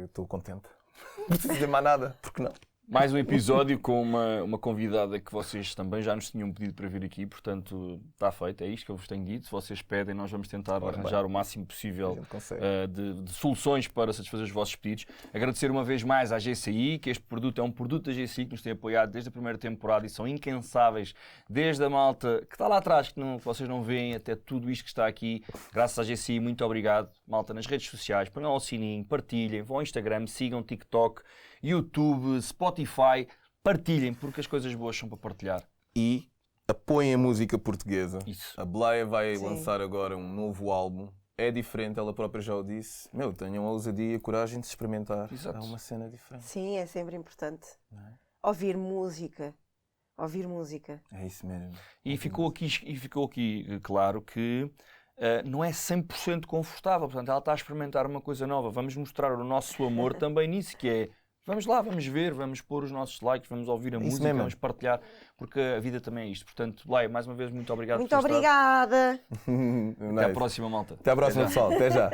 Estou contente. Não preciso dizer mais nada. Porque não? Mais um episódio com uma convidada que vocês também já nos tinham pedido para vir aqui, portanto está feito, é isto que eu vos tenho dito. Se vocês pedem, nós vamos tentar Ora arranjar bem. o máximo A possível gente consegue. de soluções para satisfazer os vossos pedidos. Agradecer uma vez mais à GCI, que este produto é um produto da GCI que nos tem apoiado desde a primeira temporada e são incansáveis, desde a malta que está lá atrás, que vocês não veem, até tudo isto que está aqui. Graças à GCI, muito obrigado. Malta, nas redes sociais, ponham ao sininho, partilhem, vão ao Instagram, sigam TikTok, YouTube, Spotify. Partilhem, porque as coisas boas são para partilhar. E apoiem a música portuguesa. Isso. A Blaya vai Sim. lançar agora um novo álbum. É diferente, ela própria já o disse. Tenham a ousadia e a coragem de se experimentar. Exato. É uma cena diferente. Sim, é sempre importante. é? Ouvir música. Ouvir música. É isso mesmo. E ficou aqui claro que não é 100% confortável. Portanto, ela está a experimentar uma coisa nova. Vamos mostrar o nosso amor também nisso, que é... Vamos lá, vamos ver, vamos pôr os nossos likes, vamos ouvir a Isso música, mesmo. vamos partilhar, porque a vida também é isto. Portanto, Blay, mais uma vez, muito obrigado Muito por ter estado. obrigada. Até à próxima, malta. Até à próxima, já. pessoal. Até já.